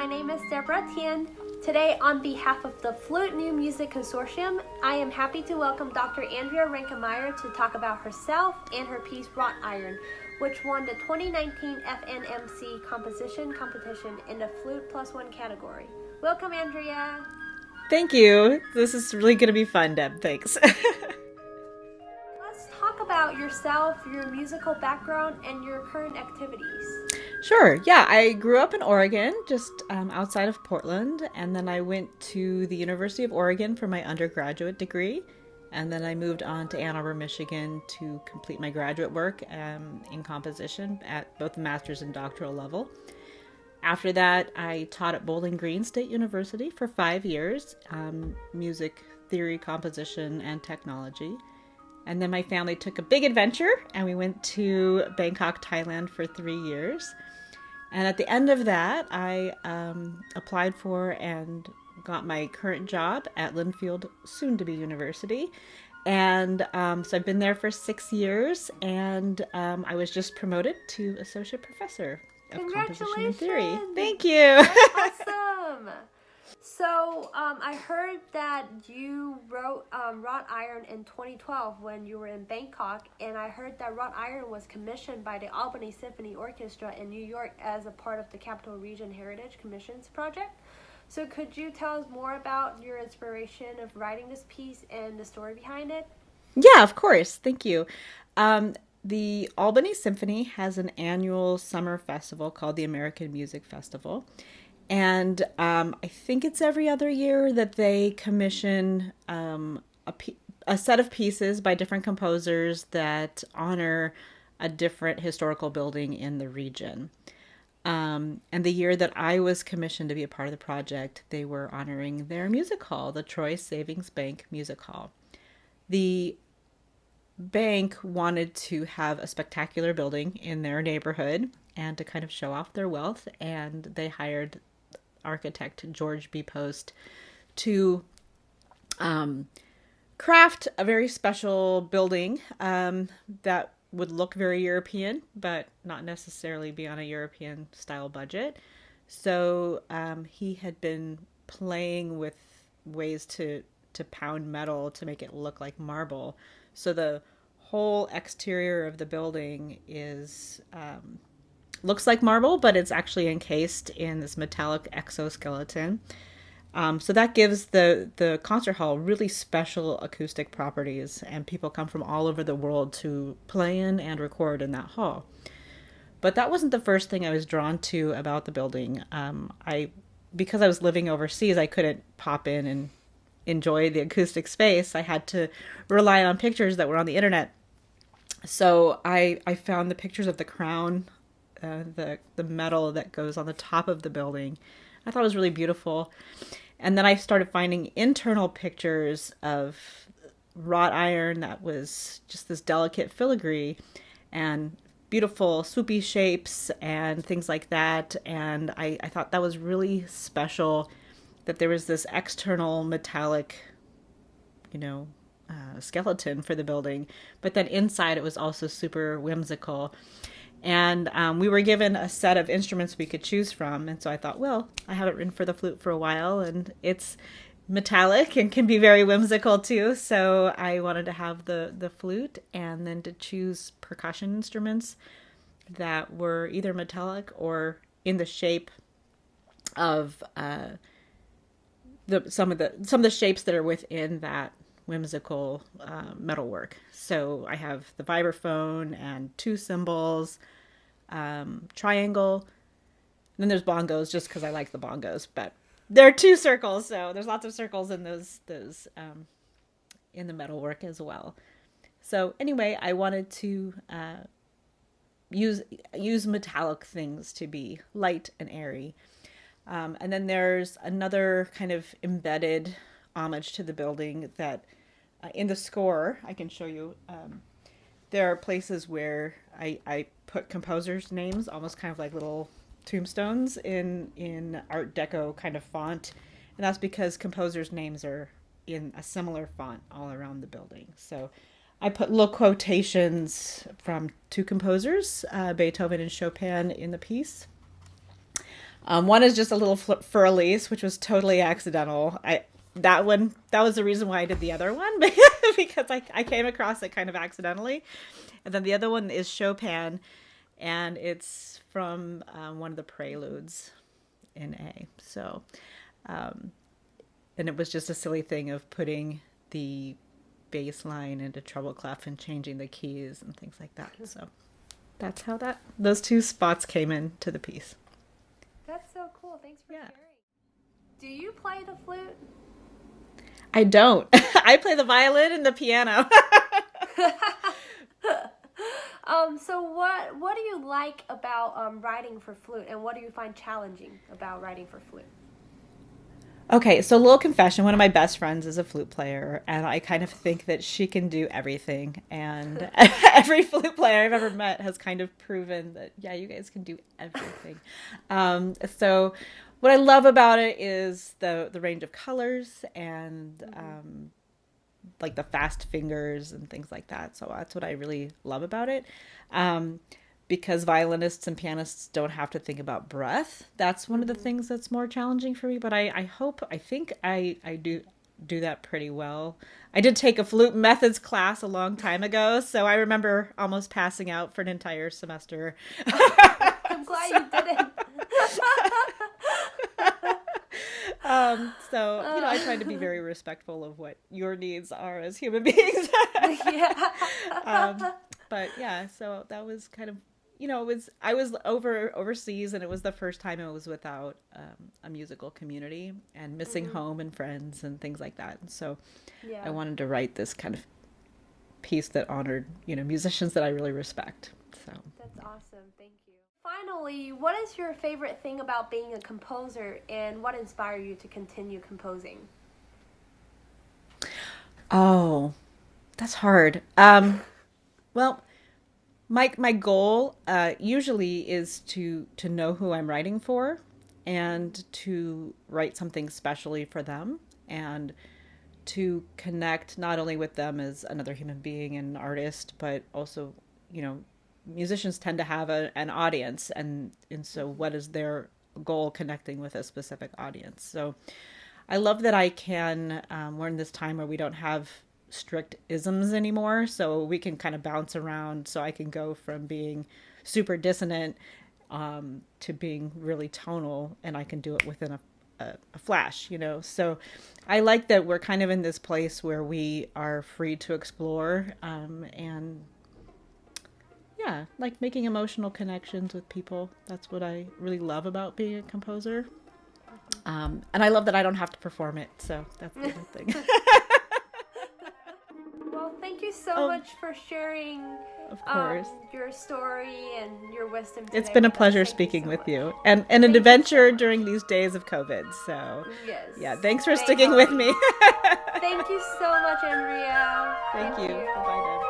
my name is Deborah Tien. Today, on behalf of the Flute New Music Consortium, I am happy to welcome Dr. Andrea Reinkemeyer to talk about herself and her piece Wrought Iron, which won the 2019 FNMC Composition Competition in the Flute Plus category. Welcome, Andrea. Thank you. This is really going to be fun, Deb. Thanks. Let's talk about yourself, your musical background, and your current activities. Sure. Yeah, I grew up in Oregon, just outside of Portland, and then I went to the University of Oregon for my undergraduate degree, and then I moved on to Ann Arbor, Michigan to complete my graduate work in composition at both the master's and doctoral level. After that, I taught at Bowling Green State University for 5 years, music theory, composition, and technology. And then my family took a big adventure, and we went to Bangkok, Thailand for 3 years. And at the end of that, I applied for and got my current job at Linfield, soon-to-be University. And so I've been there for 6 years, and I was just promoted to associate professor of composition and theory. Thank you. That's awesome. So I heard that you wrote Wrought Iron in 2012 when you were in Bangkok, and I heard that Wrought Iron was commissioned by the Albany Symphony Orchestra in New York as a part of the Capital Region Heritage Commissions project. So could you tell us more about your inspiration of writing this piece and the story behind it? Yeah, of course. Thank you. The Albany Symphony has an annual summer festival called the American Music Festival. And I think it's every other year that they commission a set of pieces by different composers that honor a different historical building in the region. And the year that I was commissioned to be a part of the project, they were honoring their music hall, the Troy Savings Bank Music Hall. The bank wanted to have a spectacular building in their neighborhood and to kind of show off their wealth, and they hired architect George B. Post to craft a very special building that would look very European, but not necessarily be on a European style budget. So he had been playing with ways to pound metal to make it look like marble. So the whole exterior of the building is looks like marble, but it's actually encased in this metallic exoskeleton. So that gives the concert hall really special acoustic properties, and people come from all over the world to play in and record in that hall. But that wasn't the first thing I was drawn to about the building. Because I was living overseas, I couldn't pop in and enjoy the acoustic space. I had to rely on pictures that were on the internet. So I found the pictures of the crown, the metal that goes on the top of the building. I thought it was really beautiful. And then I started finding internal pictures of wrought iron that was just this delicate filigree and beautiful swoopy shapes and things like that. And I thought that was really special, that there was this external metallic, skeleton for the building, but then inside it was also super whimsical. And we were given a set of instruments we could choose from. And so I thought, well, I haven't written for the flute for a while, and it's metallic and can be very whimsical too. So I wanted to have the flute, and then to choose percussion instruments that were either metallic or in the shape of some of the shapes that are within that whimsical metalwork. So I have the vibraphone and 2 cymbals, triangle, and then there's bongos, just because I like the bongos, but there are 2 circles, so there's lots of circles in those in the metalwork as well. So anyway, I wanted to use metallic things to be light and airy. And then there's another kind of embedded homage to the building that in the score, I can show you, there are places where I put composers' names, almost kind of like little tombstones in Art Deco kind of font. And that's because composers' names are in a similar font all around the building. So I put little quotations from 2 composers, Beethoven and Chopin, in the piece. One is just a little fur-elise, which was totally accidental. That was the reason why I did the other one, because I came across it kind of accidentally. And then the other one is Chopin, and it's from one of the preludes in A. So, and it was just a silly thing of putting the bass line into treble clef and changing the keys and things like that. So that's how those two spots came into the piece. That's so cool. Thanks for sharing. Do you play the flute? I don't. I play the violin and the piano. So what do you like about writing for flute, and what do you find challenging about writing for flute? Okay, so a little confession. One of my best friends is a flute player, and I kind of think that she can do everything. And every flute player I've ever met has kind of proven that, yeah, you guys can do everything. So what I love about it is the range of colors and like the fast fingers and things like that. So that's what I really love about it. Because violinists and pianists don't have to think about breath. That's one of the things that's more challenging for me. But I think I do that pretty well. I did take a flute methods class a long time ago, so I remember almost passing out for an entire semester. I'm glad you didn't. So, I try to be very respectful of what your needs are as human beings. But yeah, so that was kind of, I was overseas, and it was the first time I was without a musical community and missing home and friends and things like that. And so I wanted to write this kind of piece that honored, musicians that I really respect. So that's awesome. Thank you. Finally, what is your favorite thing about being a composer, and what inspired you to continue composing? Oh, that's hard. Well, my goal usually is to know who I'm writing for, and to write something specially for them, and to connect not only with them as another human being and an artist, but also, musicians tend to have an audience, and so what is their goal connecting with a specific audience. So I love that I can, we're in this time where we don't have strict isms anymore, so we can kind of bounce around. So I can go from being super dissonant to being really tonal, and I can do it within a flash, So I like that we're kind of in this place where we are free to explore, and yeah, like making emotional connections with people. That's what I really love about being a composer. And I love that I don't have to perform it, so that's the good thing. Well, thank you so much for sharing of course. Your story and your wisdom today. It's been a pleasure speaking with you. And an adventure during these days of COVID. So, yes. Yeah, thanks for sticking with me. Thank you so much, Andrea. Thank you. Bye-bye, Deb.